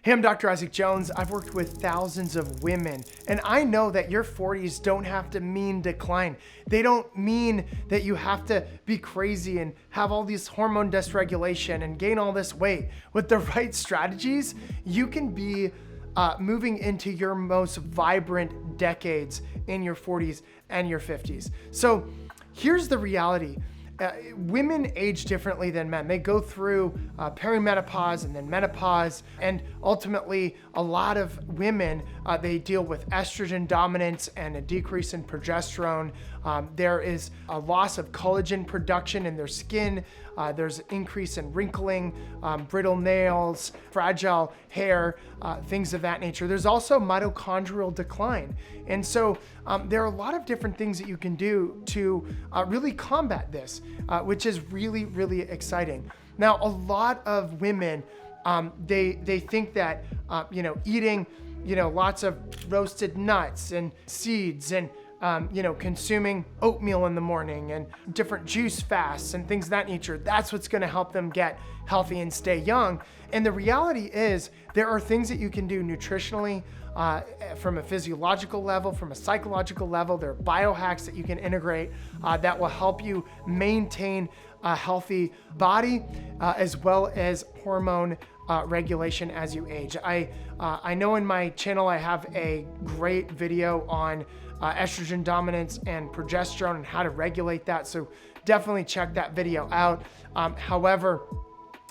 Hey, I'm Dr. Isaac Jones. I've worked with thousands of women, and I know that your 40s don't have to mean decline. They don't mean that you have to be crazy and have all this hormone dysregulation and gain all this weight. With the right strategies, you can be moving into your most vibrant decades in your 40s and your 50s. So here's the reality. Women age differently than men. They go through perimenopause and then menopause, and ultimately a lot of women, they deal with estrogen dominance and a decrease in progesterone. There is a loss of collagen production in their skin. There's an increase in wrinkling, brittle nails, fragile hair, things of that nature. There's also mitochondrial decline. And so there are a lot of different things that you can do to really combat this, which is really, really exciting. Now, a lot of women, they think that, eating, lots of roasted nuts and seeds and consuming oatmeal in the morning and different juice fasts and things of that nature, that's what's going to help them get healthy and stay young. And the reality is there are things that you can do nutritionally, from a physiological level, from a psychological level. There are biohacks that you can integrate that will help you maintain a healthy body, as well as hormone regulation as you age. I know in my channel I have a great video on estrogen dominance and progesterone and how to regulate that. So definitely check that video out. However,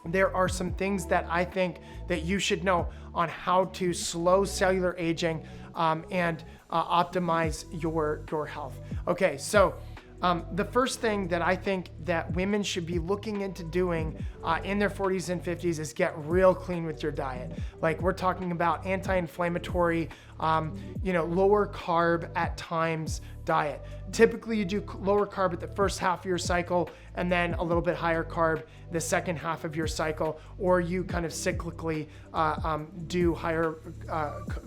there are some things that I think that you should know on how to slow cellular aging and optimize your health. Okay, so the first thing that I think that women should be looking into doing in their 40s and 50s is get real clean with your diet. Like we're talking about anti-inflammatory, lower carb at times diet. Typically you do lower carb at the first half of your cycle and then a little bit higher carb the second half of your cycle, or you kind of cyclically do higher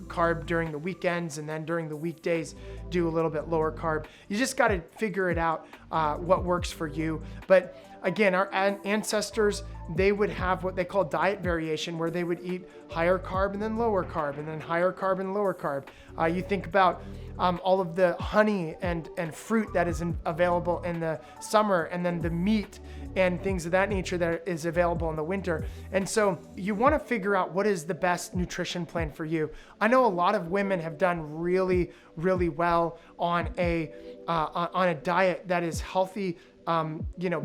carb during the weekends and then during the weekdays do a little bit lower carb. You just got to figure it out what works for you. But again, our ancestors, they would have what they call diet variation, where they would eat higher carb and then lower carb and then higher carb and lower carb. You think about all of the honey and fruit that is available in the summer, and then the meat and things of that nature that is available in the winter. And so you want to figure out what is the best nutrition plan for you. I know a lot of women have done really, really well on a diet that is healthy,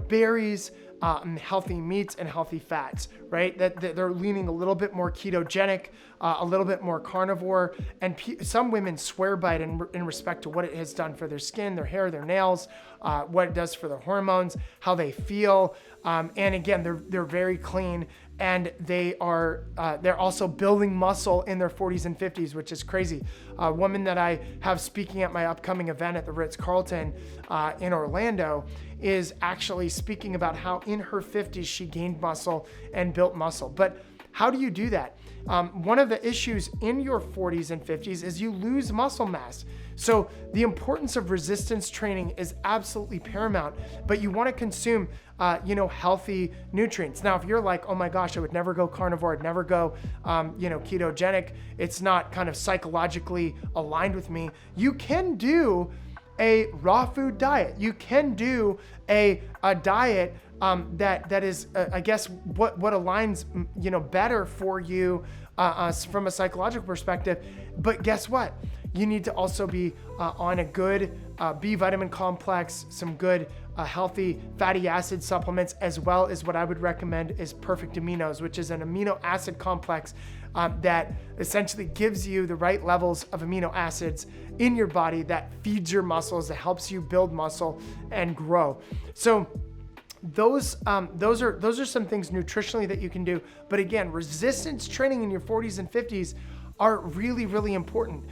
berries, healthy meats and healthy fats, right? That they're leaning a little bit more ketogenic, a little bit more carnivore. And some women swear by it in respect to what it has done for their skin, their hair, their nails, what it does for their hormones, how they feel. And again, they're very clean, and they're also building muscle in their 40s and 50s, which is crazy. A woman that I have speaking at my upcoming event at the Ritz-Carlton in Orlando is actually speaking about how in her 50s she gained muscle and built muscle. But how do you do that? One of the issues in your 40s and 50s is you lose muscle mass. So the importance of resistance training is absolutely paramount, but you want to consume healthy nutrients. Now, if you're like, oh my gosh, I would never go carnivore, I'd never go, ketogenic, it's not kind of psychologically aligned with me, you can do a raw food diet. You can do a diet that is, I guess, what aligns, better for you from a psychological perspective. But guess what? You need to also be on a good B vitamin complex, some good healthy fatty acid supplements, as well as what I would recommend is Perfect Aminos, which is an amino acid complex that essentially gives you the right levels of amino acids in your body that feeds your muscles, that helps you build muscle and grow. So those are some things nutritionally that you can do. But again, resistance training in your 40s and 50s are really, really important.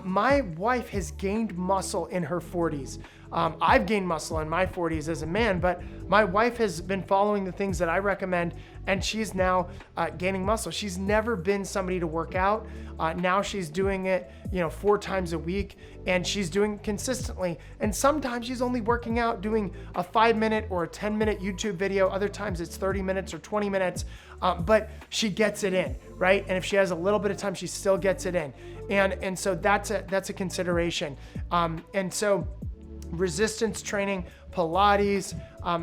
My wife has gained muscle in her 40s. I've gained muscle in my 40s as a man, but my wife has been following the things that I recommend and she's now gaining muscle. She's never been somebody to work out. Now she's doing it, 4 times a week, and she's doing it consistently. And sometimes she's only working out doing a 5-minute or a 10-minute YouTube video. Other times it's 30 minutes or 20 minutes, but she gets it in, right? And if she has a little bit of time, she still gets it in. And so that's a consideration. And so resistance training, Pilates,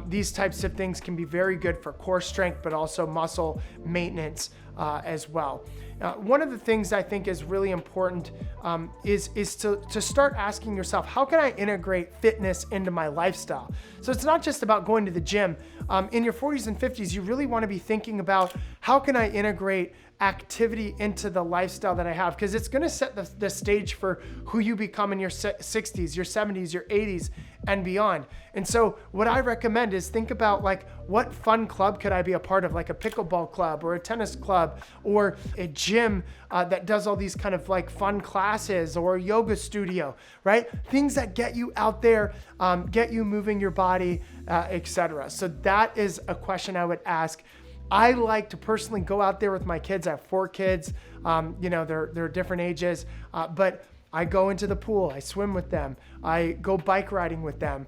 these types of things can be very good for core strength, but also muscle maintenance as well. One of the things I think is really important is to start asking yourself, how can I integrate fitness into my lifestyle? So it's not just about going to the gym. In your 40s and 50s, you really want to be thinking about, how can I integrate activity into the lifestyle that I have? Because it's going to set the stage for who you become in your 60s, your 70s, your 80s, and beyond. And so what I recommend is think about, like, what fun club could I be a part of, like a pickleball club or a tennis club or a gym that does all these kind of like fun classes, or a yoga studio, right? Things that get you out there, get you moving your body, etc. So that is a question I would ask. I like to personally go out there with my kids. I have 4 kids. They're different ages, but I go into the pool. I swim with them. I go bike riding with them.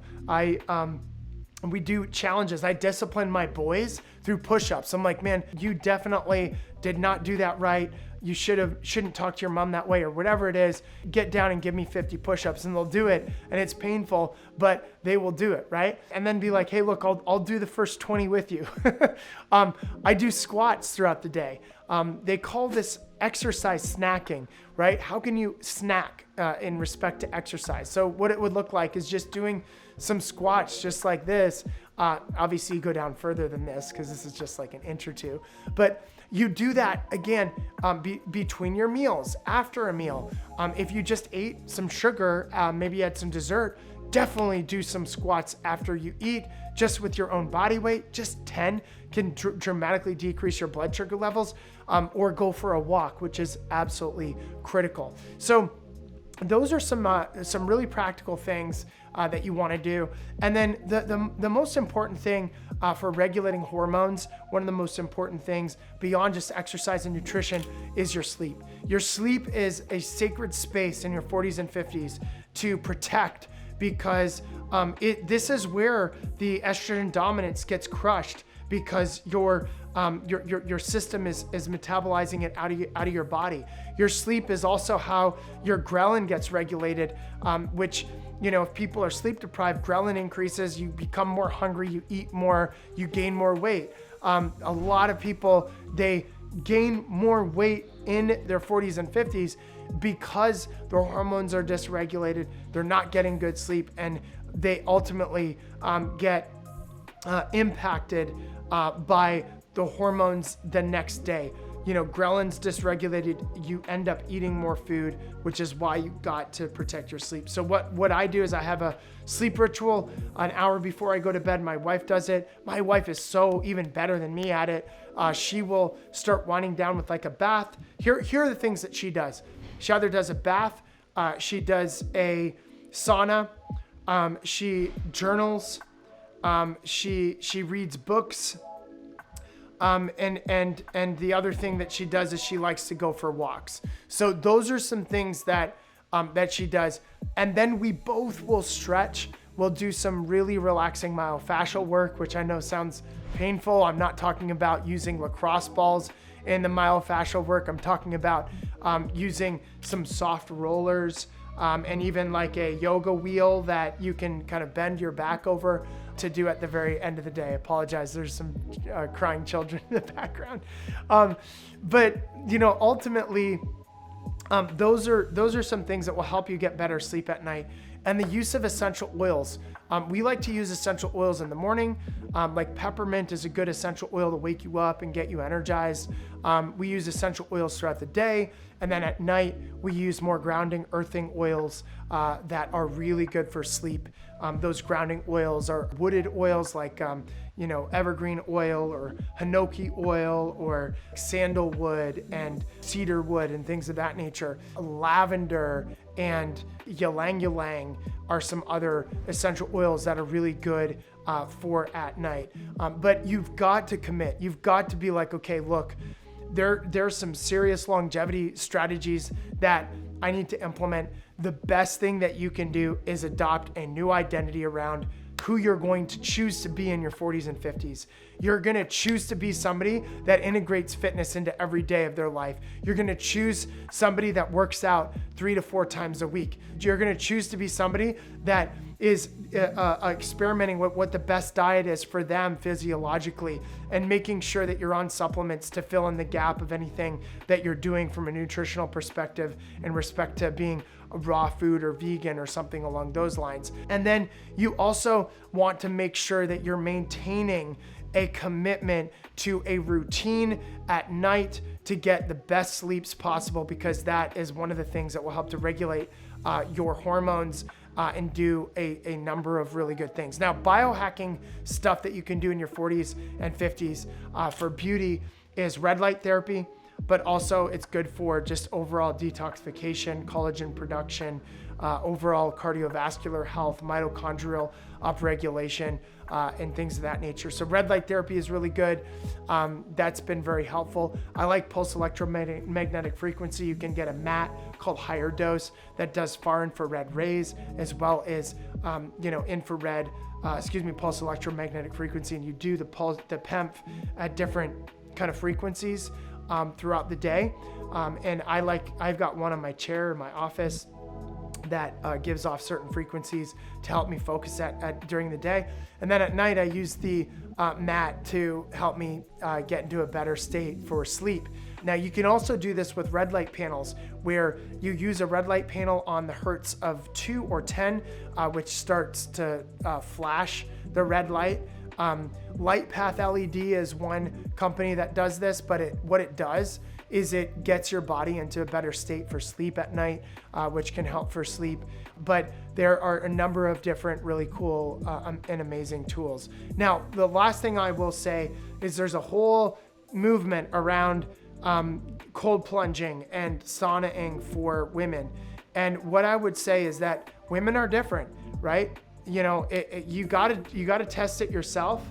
We do challenges. I discipline my boys through push-ups. I'm like, man, you definitely did not do that right. You shouldn't talk to your mom that way, or whatever it is. Get down and give me 50 push-ups, and they'll do it. And it's painful, but they will do it, right? And then be like, hey, look, I'll do the first 20 with you. I do squats throughout the day. They call this exercise snacking, right? How can you snack in respect to exercise? So what it would look like is just doing some squats just like this. Obviously you go down further than this, because this is just like an inch or two, but you do that again between your meals, after a meal. If you just ate some sugar, maybe you had some dessert, definitely do some squats after you eat, just with your own body weight. Just 10 can dramatically decrease your blood sugar levels, or go for a walk, which is absolutely critical. So those are some really practical things that you want to do. And then the most important thing for regulating hormones, one of the most important things beyond just exercise and nutrition, is your sleep. Your sleep is a sacred space in your 40s and 50s to protect, because this is where the estrogen dominance gets crushed, because your system is metabolizing it out of your body. Your sleep is also how your ghrelin gets regulated, which, if people are sleep deprived, ghrelin increases, you become more hungry, you eat more, you gain more weight. A lot of people, they gain more weight in their 40s and 50s because their hormones are dysregulated, they're not getting good sleep, and they ultimately get impacted by the hormones the next day. Ghrelin's dysregulated, you end up eating more food, which is why you got to protect your sleep. So what I do is I have a sleep ritual an hour before I go to bed. My wife does it. My wife is so even better than me at it. She will start winding down with like a bath. Here are the things that she does. She either does a bath, she does a sauna, she journals, she reads books, and the other thing that she does is she likes to go for walks. So those are some things that she does. And then we both will stretch. We'll do some really relaxing myofascial work, which I know sounds painful. I'm not talking about using lacrosse balls in the myofascial work. I'm talking about using some soft rollers, and even like a yoga wheel that you can kind of bend your back over to do at the very end of the day. I apologize, there's some crying children in the background. But ultimately, those are some things that will help you get better sleep at night. And the use of essential oils. We like to use essential oils in the morning. Like peppermint is a good essential oil to wake you up and get you energized. We use essential oils throughout the day. And then at night, we use more grounding, earthing oils that are really good for sleep. Those grounding oils are wooded oils like, evergreen oil or hinoki oil or sandalwood and cedar wood and things of that nature. Lavender and ylang ylang are some other essential oils that are really good for at night. But you've got to commit. You've got to be like, okay, look, there's some serious longevity strategies that I need to implement. The best thing that you can do is adopt a new identity around who you're going to choose to be in your 40s and 50s. You're going to choose to be somebody that integrates fitness into every day of their life. You're going to choose somebody that works out 3 to 4 times a week. You're going to choose to be somebody that is experimenting with what the best diet is for them physiologically, and making sure that you're on supplements to fill in the gap of anything that you're doing from a nutritional perspective in respect to being raw food or vegan or something along those lines. And then you also want to make sure that you're maintaining a commitment to a routine at night to get the best sleeps possible, because that is one of the things that will help to regulate your hormones and do a number of really good things. Now, biohacking stuff that you can do in your 40s and 50s for beauty is red light therapy, but also it's good for just overall detoxification, collagen production, overall cardiovascular health, mitochondrial upregulation, and things of that nature. So red light therapy is really good. That's been very helpful. I like pulse electromagnetic frequency. You can get a mat called Higher Dose that does far infrared rays, as well as infrared, pulse electromagnetic frequency, and you do the PEMF at different kind of frequencies throughout the day. And I've got one on my chair in my office that gives off certain frequencies to help me focus during the day. And then at night, I use the mat to help me get into a better state for sleep. Now, you can also do this with red light panels, where you use a red light panel on the hertz of 2 or 10, which starts to flash the red light. Light Path LED is one company that does this, but what it does is it gets your body into a better state for sleep at night, which can help for sleep. But there are a number of different really cool and amazing tools. Now, the last thing I will say is there's a whole movement around cold plunging and saunaing for women. And what I would say is that women are different, right? You gotta test it yourself.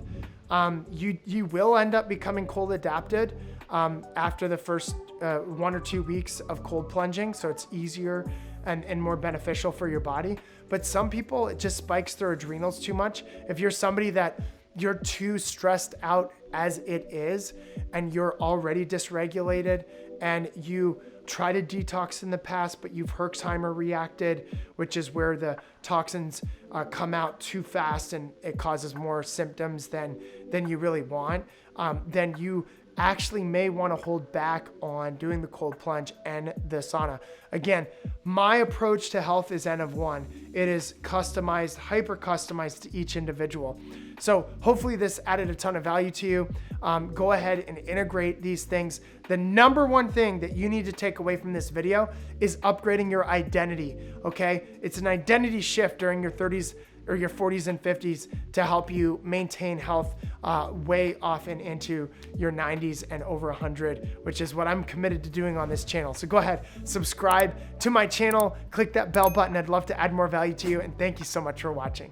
You will end up becoming cold adapted after the first 1 or 2 weeks of cold plunging, so it's easier and more beneficial for your body. But some people, it just spikes their adrenals too much. If you're somebody that you're too stressed out as it is, and you're already dysregulated, and you try to detox in the past, but you've Herxheimer reacted, which is where the toxins come out too fast and it causes more symptoms than you really want, then you actually may want to hold back on doing the cold plunge and the sauna. Again, my approach to health is N of 1. It is customized, hyper customized to each individual. So hopefully this added a ton of value to you. Go ahead and integrate these things. The number one thing that you need to take away from this video is upgrading your identity, okay? It's an identity shift during your 30s or your 40s and 50s to help you maintain health way off and into your 90s and over 100, which is what I'm committed to doing on this channel. So go ahead, subscribe to my channel, click that bell button. I'd love to add more value to you, and thank you so much for watching.